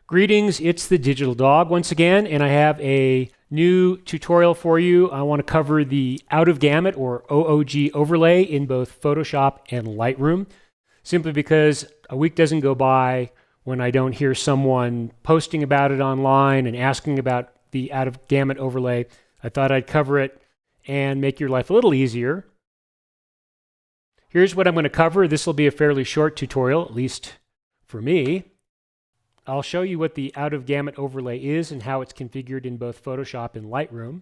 Greetings, it's the Digital Dog once again, and I have a new tutorial for you. I want to cover the Out of Gamut or OOG overlay in both Photoshop and Lightroom, simply because a week doesn't go by when I don't hear someone posting about it online and asking about the Out of Gamut overlay. I thought I'd cover it and make your life a little easier. Here's what I'm going to cover. This will be a fairly short tutorial, at least for me. I'll show you what the Out of Gamut overlay is and how it's configured in both Photoshop and Lightroom.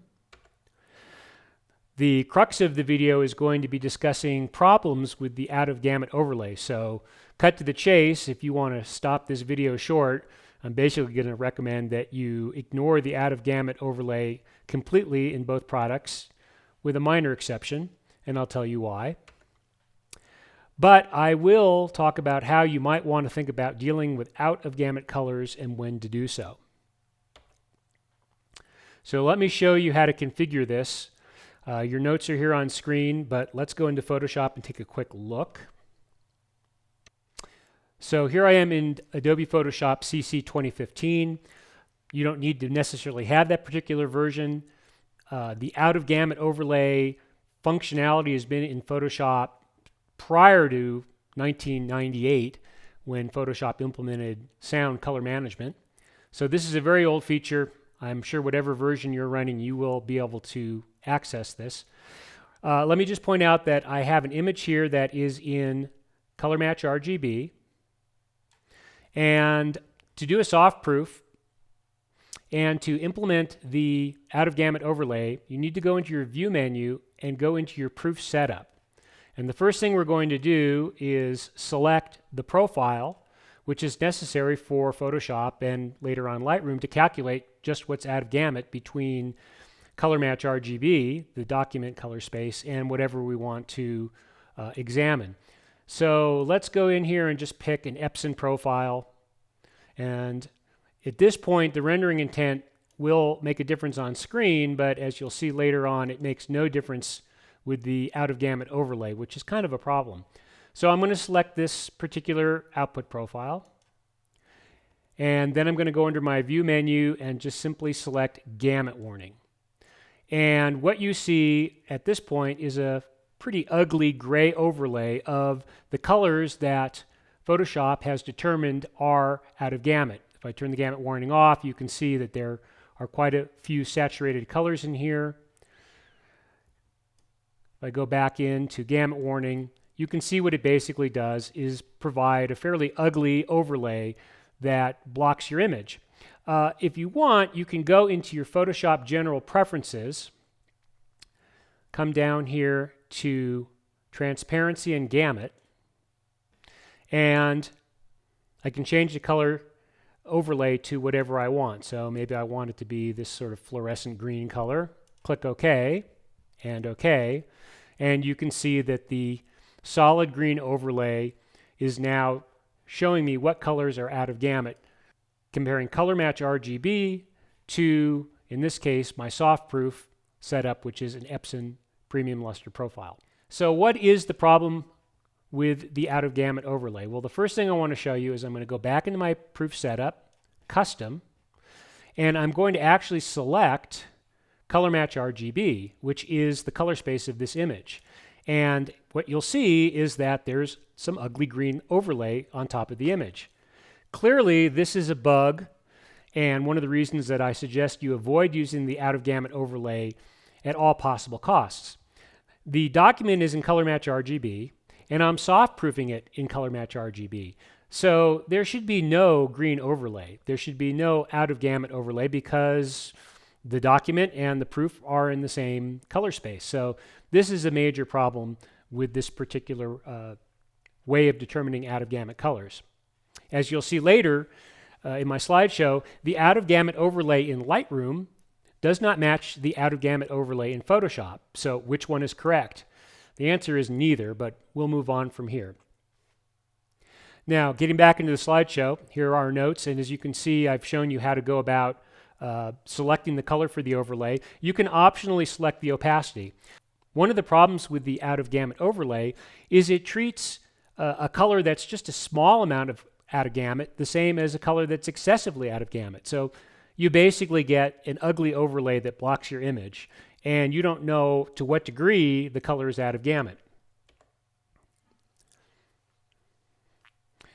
The crux of the video is going to be discussing problems with the Out of Gamut overlay. So cut to the chase. If you want to stop this video short, I'm basically going to recommend that you ignore the Out of Gamut overlay completely in both products, with a minor exception, and I'll tell you why. But I will talk about how you might want to think about dealing with Out of Gamut colors and when to do so. So let me show you how to configure this. Your notes are here on screen, but let's go into Photoshop and take a quick look. So here I am in Adobe Photoshop CC 2015. You don't need to necessarily have that particular version. The Out of Gamut overlay functionality has been in Photoshop prior to 1998, when Photoshop implemented sound color management. So this is a very old feature. I'm sure whatever version you're running, you will be able to access this. Let me just point out that I have an image here that is in color match RGB. And to do a soft proof and to implement the Out of Gamut overlay, you need to go into your View menu and go into your proof setup. And the first thing we're going to do is select the profile, which is necessary for Photoshop and later on Lightroom to calculate just what's out of gamut between color match RGB, the document color space, and whatever we want to examine. So let's go in here and just pick an Epson profile. And at this point, the rendering intent will make a difference on screen, but as you'll see later on, it makes no difference with the Out of Gamut overlay, which is kind of a problem. So I'm going to select this particular output profile, and then I'm going to go under my View menu and just simply select Gamut Warning. And what you see at this point is a pretty ugly gray overlay of the colors that Photoshop has determined are out of gamut. If I turn the gamut warning off, you can see that there are quite a few saturated colors in here. If I go back into gamut warning, you can see what it basically does is provide a fairly ugly overlay that blocks your image. If you want, you can go into your Photoshop General Preferences, come down here to Transparency and Gamut, and I can change the color overlay to whatever I want. So maybe I want it to be this sort of fluorescent green color. Click OK and OK. And you can see that the solid green overlay is now showing me what colors are out of gamut, comparing color match RGB to, in this case, my soft proof setup, which is an Epson premium luster profile. So what is the problem with the Out of Gamut overlay? Well, the first thing I want to show you is I'm going to go back into my proof setup, custom, and I'm going to actually select color match RGB, which is the color space of this image. And what you'll see is that there's some ugly green overlay on top of the image. Clearly, this is a bug, and one of the reasons that I suggest you avoid using the Out of Gamut overlay at all possible costs. The document is in color match RGB, and I'm soft proofing it in color match RGB. So there should be no green overlay. There should be no Out of Gamut overlay because the document and the proof are in the same color space. So this is a major problem with this particular way of determining Out of Gamut colors. As you'll see later in my slideshow, the Out of Gamut overlay in Lightroom does not match the Out of Gamut overlay in Photoshop. So which one is correct? The answer is neither, but we'll move on from here. Now, getting back into the slideshow, here are our notes, and as you can see, I've shown you how to go about selecting the color for the overlay. You can optionally select the opacity. One of the problems with the Out of Gamut overlay is it treats a color that's just a small amount of out of gamut, the same as a color that's excessively out of gamut. So you basically get an ugly overlay that blocks your image, and you don't know to what degree the color is out of gamut.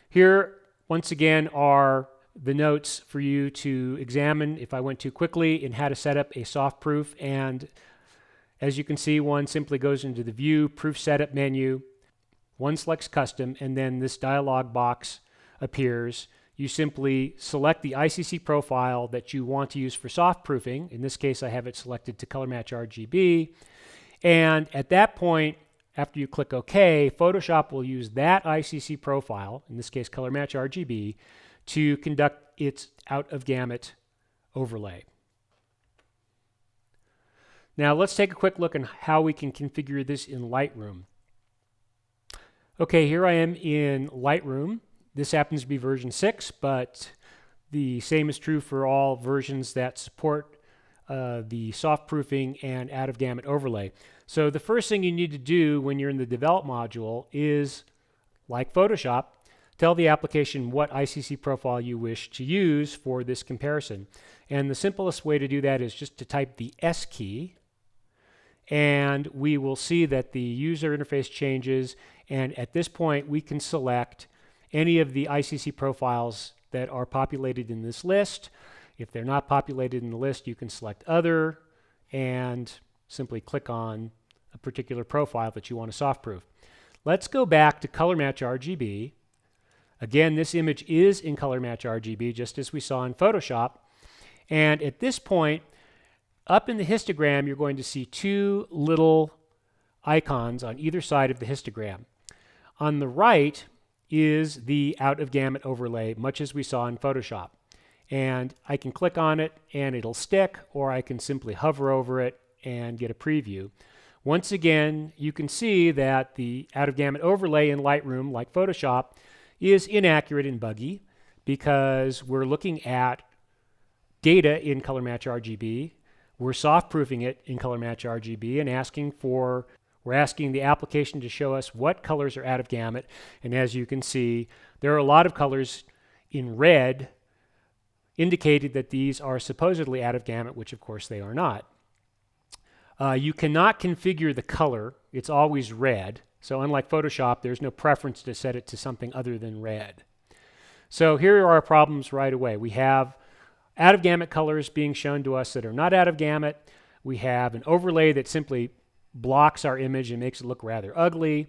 Here, once again, are the notes for you to examine if I went too quickly in how to set up a soft proof. And as you can see, one simply goes into the View Proof Setup menu, one selects Custom, and then this dialog box appears. You simply select the ICC profile that you want to use for soft proofing. In this case, I have it selected to Color Match RGB. And at that point, after you click OK, Photoshop will use that ICC profile, in this case Color Match RGB, to conduct its Out of Gamut overlay. Now let's take a quick look at how we can configure this in Lightroom. Okay, here I am in Lightroom. This happens to be version 6, but the same is true for all versions that support the soft proofing and out of gamut overlay. So the first thing you need to do when you're in the develop module is, like Photoshop, tell the application what ICC profile you wish to use for this comparison. And the simplest way to do that is just to type the S key, and we will see that the user interface changes, and at this point we can select any of the ICC profiles that are populated in this list. If they're not populated in the list, you can select Other and simply click on a particular profile that you want to soft proof. Let's go back to Color Match RGB. Again, this image is in Color Match RGB, just as we saw in Photoshop. And at this point, up in the histogram, you're going to see two little icons on either side of the histogram. On the right is the Out of Gamut overlay, much as we saw in Photoshop. And I can click on it and it'll stick, or I can simply hover over it and get a preview. Once again, you can see that the Out of Gamut overlay in Lightroom, like Photoshop, is inaccurate and buggy because we're looking at data in Color Match RGB. We're soft proofing it in Color Match RGB and we're asking the application to show us what colors are out of gamut. And as you can see, there are a lot of colors in red indicated that these are supposedly out of gamut, which of course they are not. You cannot configure the color. It's always red. So unlike Photoshop, there's no preference to set it to something other than red. So here are our problems right away. We have out of gamut colors being shown to us that are not out of gamut. We have an overlay that simply blocks our image and makes it look rather ugly.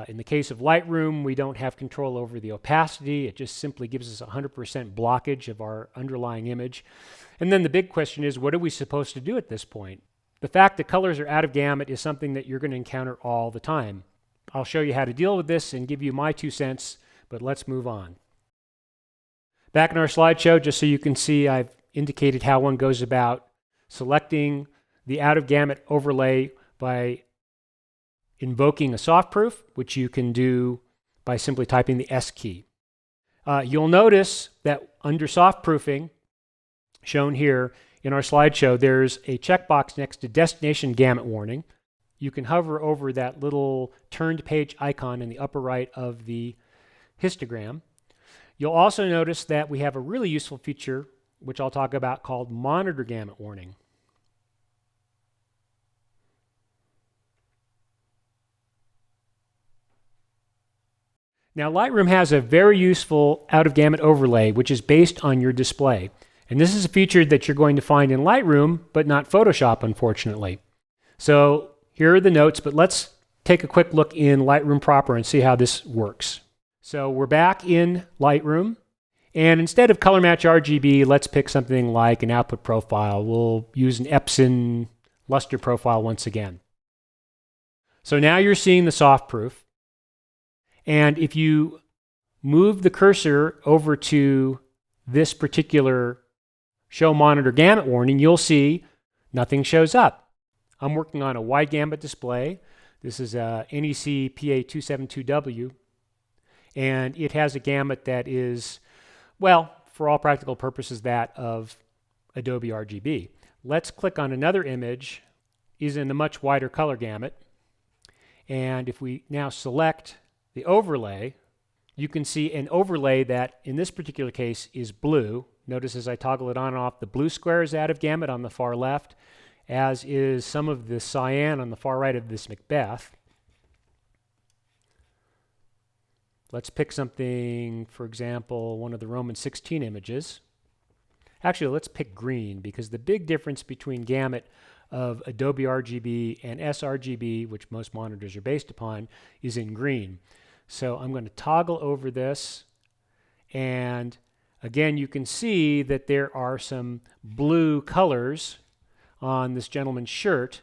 In the case of Lightroom, we don't have control over the opacity. It just simply gives us 100% blockage of our underlying image. And then the big question is, what are we supposed to do at this point? The fact that colors are out of gamut is something that you're going to encounter all the time. I'll show you how to deal with this and give you my 2 cents, but let's move on. Back in our slideshow, just so you can see, I've indicated how one goes about selecting the out of gamut overlay by invoking a soft proof, which you can do by simply typing the S key. You'll notice that under soft proofing, shown here in our slideshow, there's a checkbox next to Destination Gamut Warning. You can hover over that little turned page icon in the upper right of the histogram. You'll also notice that we have a really useful feature, which I'll talk about, called Monitor Gamut Warning. Now, Lightroom has a very useful out of gamut overlay, which is based on your display. And this is a feature that you're going to find in Lightroom, but not Photoshop, unfortunately. So here are the notes, but let's take a quick look in Lightroom proper and see how this works. So we're back in Lightroom, and instead of Color Match RGB, let's pick something like an output profile. We'll use an Epson luster profile once again. So now you're seeing the soft proof. And if you move the cursor over to this particular Show Monitor Gamut Warning, you'll see nothing shows up. I'm working on a wide gamut display. This is a NEC PA272W, and it has a gamut that is, well, for all practical purposes, that of Adobe RGB. Let's click on another image, is in a much wider color gamut, and if we now select the overlay, you can see an overlay that in this particular case is blue. Notice as I toggle it on and off, the blue square is out of gamut on the far left, as is some of the cyan on the far right of this Macbeth. Let's pick something, for example, one of the Roman 16 images. Actually, let's pick green, because the big difference between gamut of Adobe RGB and sRGB, which most monitors are based upon, is in green. So I'm going to toggle over this, and again, you can see that there are some blue colors on this gentleman's shirt.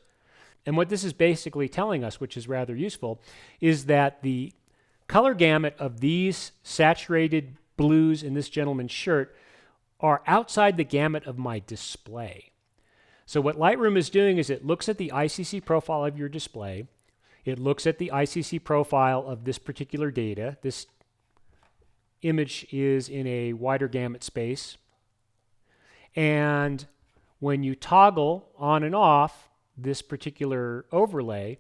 And what this is basically telling us, which is rather useful, is that the color gamut of these saturated blues in this gentleman's shirt are outside the gamut of my display. So what Lightroom is doing is it looks at the ICC profile of your display. It looks at the ICC profile of this particular data. This image is in a wider gamut space. And when you toggle on and off this particular overlay,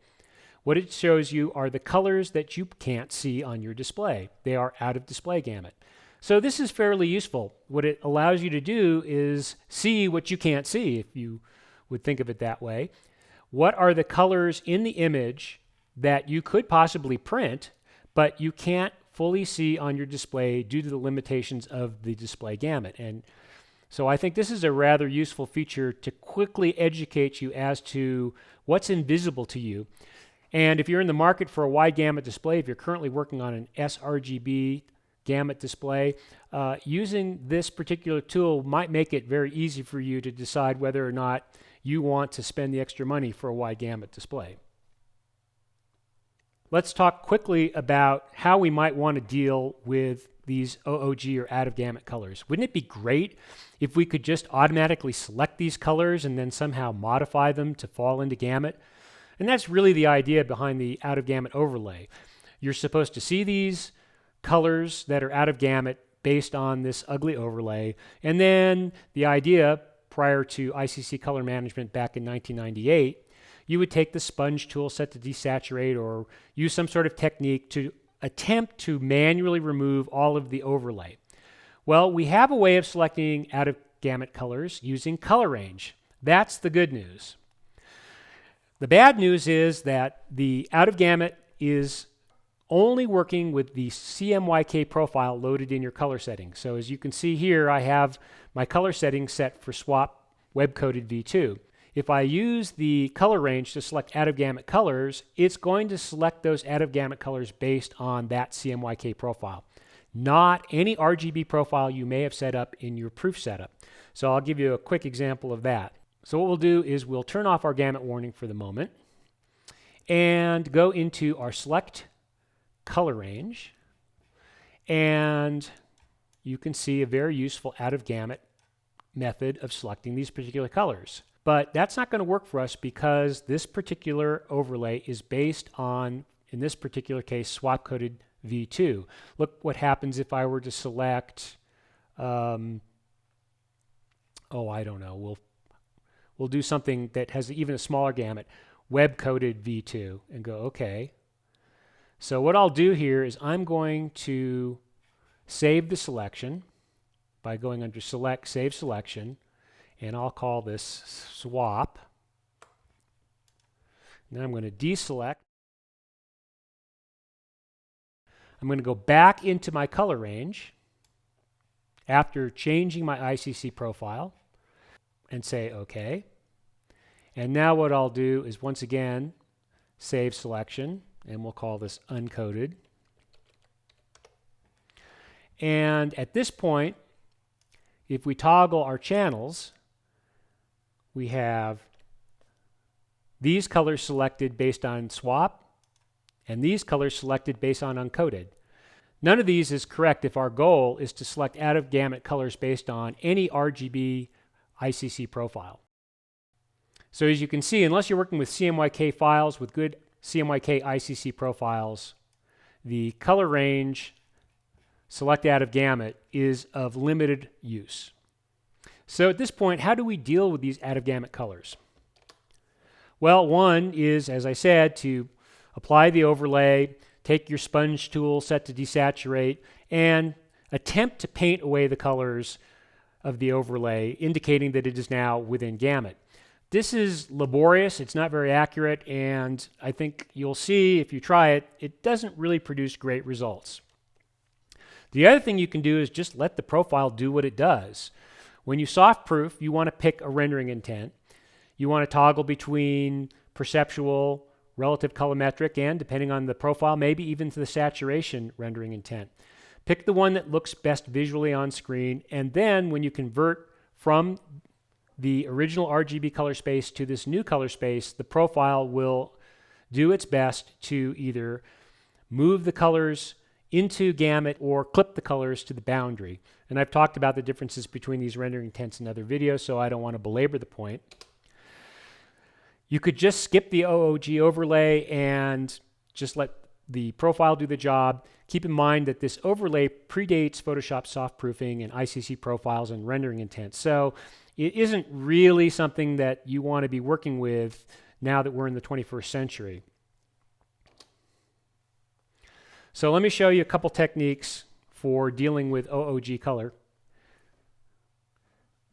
what it shows you are the colors that you can't see on your display. They are out of display gamut. So this is fairly useful. What it allows you to do is see what you can't see, if you would think of it that way. What are the colors in the image that you could possibly print, but you can't fully see on your display due to the limitations of the display gamut? And so I think this is a rather useful feature to quickly educate you as to what's invisible to you. And if you're in the market for a wide gamut display, if you're currently working on an sRGB gamut display, using this particular tool might make it very easy for you to decide whether or not you want to spend the extra money for a wide gamut display. Let's talk quickly about how we might want to deal with these OOG or out of gamut colors. Wouldn't it be great if we could just automatically select these colors and then somehow modify them to fall into gamut? And that's really the idea behind the out of gamut overlay. You're supposed to see these colors that are out of gamut based on this ugly overlay. And then the idea prior to ICC color management back in 1998, you would take the sponge tool set to desaturate or use some sort of technique to attempt to manually remove all of the overlay. Well, we have a way of selecting out of gamut colors using color range. That's the good news. The bad news is that the out of gamut is only working with the CMYK profile loaded in your color settings. So as you can see here, I have my color settings set for swap web-coded V2. If I use the color range to select out of gamut colors, it's going to select those out of gamut colors based on that CMYK profile, not any RGB profile you may have set up in your proof setup. So I'll give you a quick example of that. So what we'll do is we'll turn off our gamut warning for the moment and go into our select color range, and you can see a very useful out of gamut method of selecting these particular colors. But that's not going to work for us because this particular overlay is based on, in this particular case, swap coded V2. Look what happens if I were to select, I don't know, we'll do something that has even a smaller gamut, web coded V2, and go okay. So what I'll do here is I'm going to save the selection by going under select, save selection, and I'll call this swap. Then I'm going to deselect. I'm going to go back into my color range after changing my ICC profile and say OK. And now what I'll do is once again save selection, and we'll call this uncoded. And at this point, if we toggle our channels, we have these colors selected based on swap and these colors selected based on uncoded. None of these is correct if our goal is to select out of gamut colors based on any RGB ICC profile. So as you can see, unless you're working with CMYK files with good CMYK ICC profiles, the color range select out of gamut is of limited use. So at this point, how do we deal with these out of gamut colors? Well, one is, as I said, to apply the overlay take your sponge tool set to desaturate, and attempt to paint away the colors of the overlay, indicating that it is now within Gamut. This is laborious, it's not very accurate, and I think you'll see if you try it, it doesn't really produce great results. The other thing you can do is just let the profile do what it does. When you soft proof, you want to pick a rendering intent. You want to toggle between perceptual, relative colorimetric, and depending on the profile, maybe even to the saturation rendering intent. Pick the one that looks best visually on screen, and then when you convert from the original RGB color space to this new color space, the profile will do its best to either move the colors into Gamut or clip the colors to the boundary. And I've talked about the differences between these rendering intents in other videos, so I don't want to belabor the point. You could just skip the OOG overlay and just let the profile do the job. Keep in mind that this overlay predates Photoshop soft proofing and ICC profiles and rendering intent. So it isn't really something that you want to be working with now that we're in the 21st century. So let me show you a couple techniques for dealing with OOG color.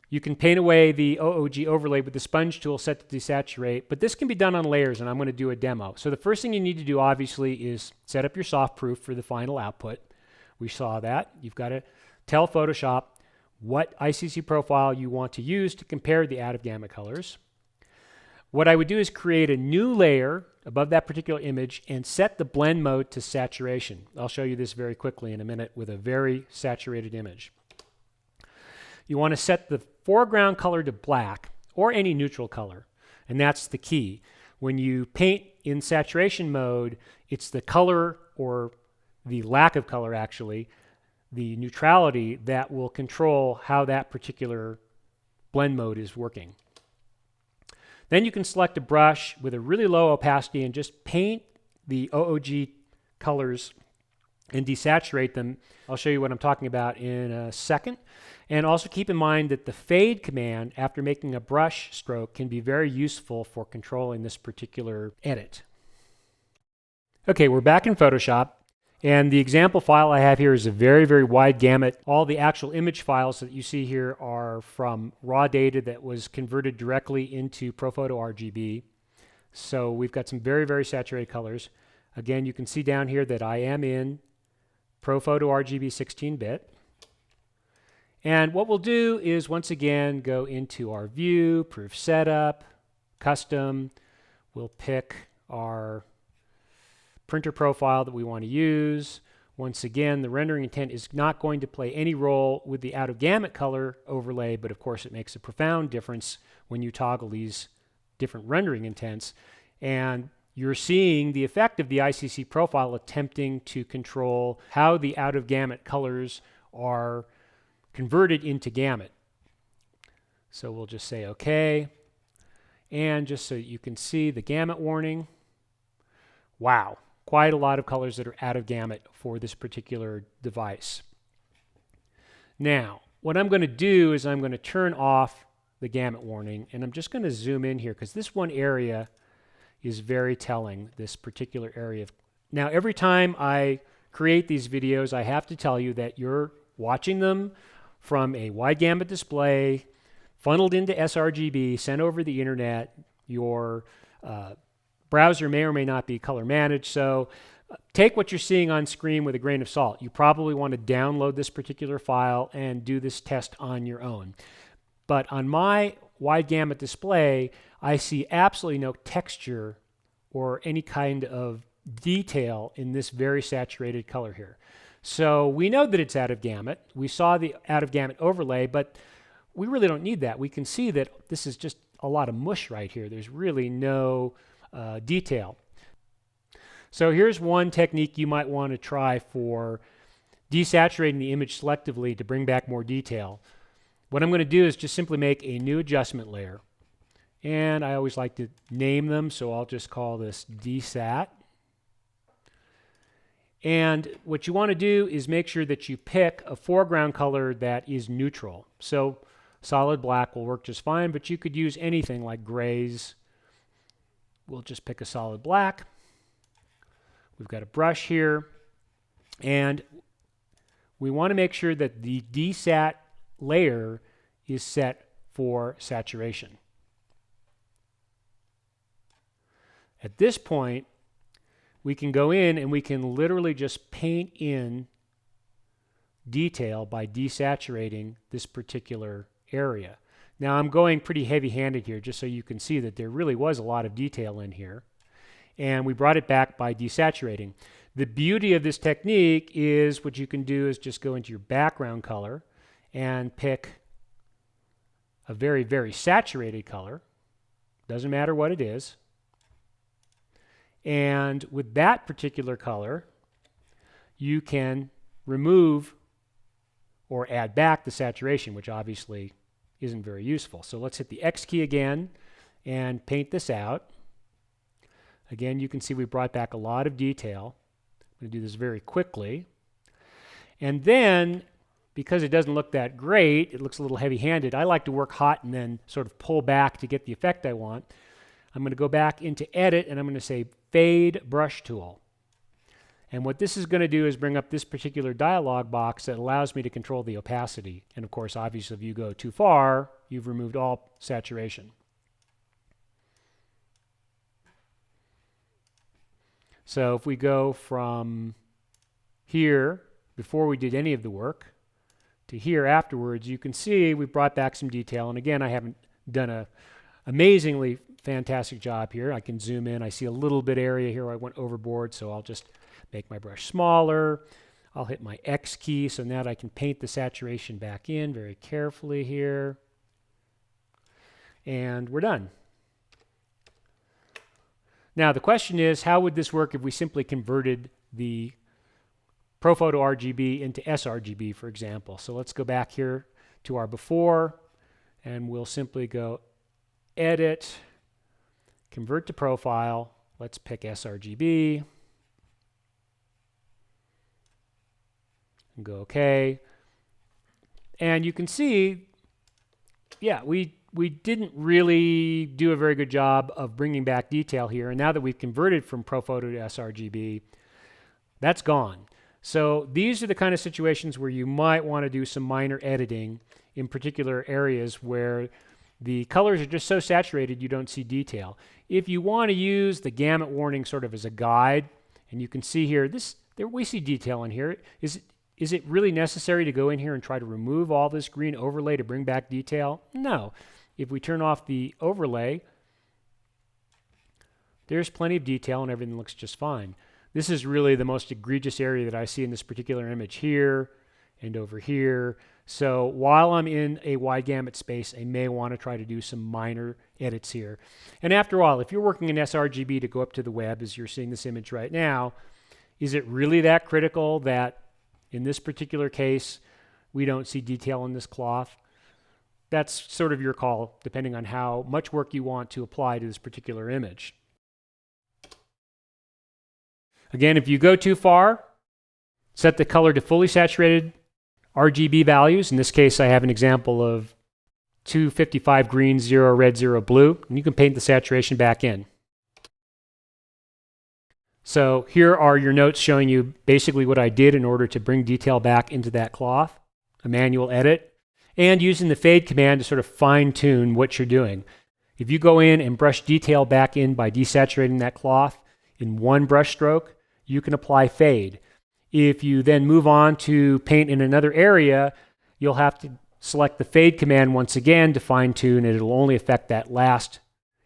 You can paint away the OOG overlay with the sponge tool set to desaturate, but this can be done on layers, and I'm going to do a demo. So the first thing you need to do, obviously, is set up your soft proof for the final output. We saw that. You've got to tell Photoshop what ICC profile you want to use to compare the Out of Gamut colors. What I would do is create a new layer above that particular image and set the blend mode to saturation. I'll show you this very quickly in a minute with a very saturated image. You want to set the foreground color to black or any neutral color, and that's the key. When you paint in saturation mode, it's the color, or the lack of color actually, the neutrality, that will control how that particular blend mode is working. Then you can select a brush with a really low opacity and just paint the OOG colors and desaturate them. I'll show you what I'm talking about in a second. And also keep in mind that the fade command after making a brush stroke can be very useful for controlling this particular edit. Okay, we're back in Photoshop, and the example file I have here is a very, very wide gamut. All the actual image files that you see here are from raw data that was converted directly into ProPhoto RGB. So we've got some very, very saturated colors. Again, you can see down here that I am in ProPhoto RGB 16-bit. And what we'll do is once again go into our view, proof setup, custom. We'll pick our printer profile that we want to use. Once again, the rendering intent is not going to play any role with the Out of Gamut color overlay, but of course it makes a profound difference when you toggle these different rendering intents. And you're seeing the effect of the ICC profile attempting to control how the Out of Gamut colors are converted into Gamut. So we'll just say OK. And just so you can see the Gamut warning. Wow, quite a lot of colors that are out of Gamut for this particular device. Now, what I'm going to do is I'm going to turn off the Gamut warning, and I'm just going to zoom in here because this one area is very telling, this particular area. Now, every time I create these videos, I have to tell you that you're watching them from a wide gamut display, funneled into sRGB, sent over the internet. Your browser may or may not be color managed, so take what you're seeing on screen with a grain of salt. You probably want to download this particular file and do this test on your own. But on my wide gamut display, I see absolutely no texture or any kind of detail in this very saturated color here. So we know that it's out of gamut. We saw the Out of Gamut overlay, but we really don't need that. We can see that this is just a lot of mush right here. There's really no detail. So here's one technique you might want to try for desaturating the image selectively to bring back more detail. What I'm going to do is just simply make a new adjustment layer. And I always like to name them, so I'll just call this desat. And what you want to do is make sure that you pick a foreground color that is neutral. So solid black will work just fine, but you could use anything like grays. We'll just pick a solid black. We've got a brush here, and we want to make sure that the desat layer is set for saturation. At this point, we can go in and we can literally just paint in detail by desaturating this particular area. Now I'm going pretty heavy-handed here just so you can see that there really was a lot of detail in here. And we brought it back by desaturating. The beauty of this technique is what you can do is just go into your background color and pick a very, very saturated color. Doesn't matter what it is. And with that particular color, you can remove or add back the saturation, which obviously isn't very useful. So let's hit the X key again and paint this out. Again, you can see we brought back a lot of detail. I'm going to do this very quickly. And then, because it doesn't look that great, it looks a little heavy-handed, I like to work hot and then sort of pull back to get the effect I want. I'm going to go back into Edit, and I'm going to say Fade Brush Tool. And what this is going to do is bring up this particular dialog box that allows me to control the opacity. And of course, obviously, if you go too far, you've removed all saturation. So if we go from here, before we did any of the work, to here afterwards, you can see we brought back some detail. And again, I haven't done an amazingly fantastic job here. I can zoom in. I see a little bit area here where I went overboard, so I'll just make my brush smaller. I'll hit my X key so now that I can paint the saturation back in very carefully here. And we're done. Now the question is, how would this work if we simply converted the ProPhoto RGB into sRGB, for example? So let's go back here to our before, and we'll simply go Edit, Convert to Profile. Let's pick sRGB. And go OK. And you can see, yeah, we didn't really do a very good job of bringing back detail here. And now that we've converted from ProPhoto to sRGB, that's gone. So these are the kind of situations where you might want to do some minor editing in particular areas where the colors are just so saturated you don't see detail. If you want to use the gamut warning sort of as a guide, and you can see here, we see detail in here. Is it really necessary to go in here and try to remove all this green overlay to bring back detail? No. If we turn off the overlay, there's plenty of detail and everything looks just fine. This is really the most egregious area that I see in this particular image here and over here. So while I'm in a wide gamut space, I may want to try to do some minor edits here. And after all, if you're working in sRGB to go up to the web, as you're seeing this image right now, is it really that critical that in this particular case, we don't see detail in this cloth? That's sort of your call, depending on how much work you want to apply to this particular image. Again, if you go too far, set the color to fully saturated RGB values. In this case, I have an example of 255 green, 0 red, 0 blue, and you can paint the saturation back in. So here are your notes showing you basically what I did in order to bring detail back into that cloth, a manual edit, and using the fade command to sort of fine-tune what you're doing. If you go in and brush detail back in by desaturating that cloth in one brush stroke, you can apply fade. If you then move on to paint in another area, you'll have to select the fade command once again to fine-tune, and it'll only affect that last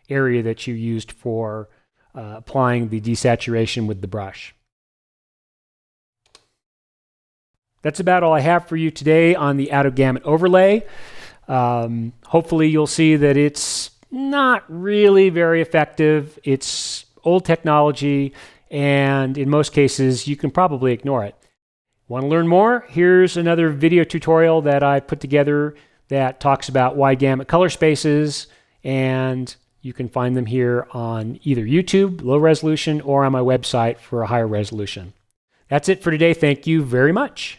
area that you used for applying the desaturation with the brush. That's about all I have for you today on the Out of Gamut overlay. Hopefully you'll see that it's not really very effective. It's old technology, and in most cases you can probably ignore it. Want to learn more? Here's another video tutorial that I put together that talks about wide gamut color spaces, and you can find them here on either YouTube, low resolution, or on my website for a higher resolution. That's it for today. Thank you very much.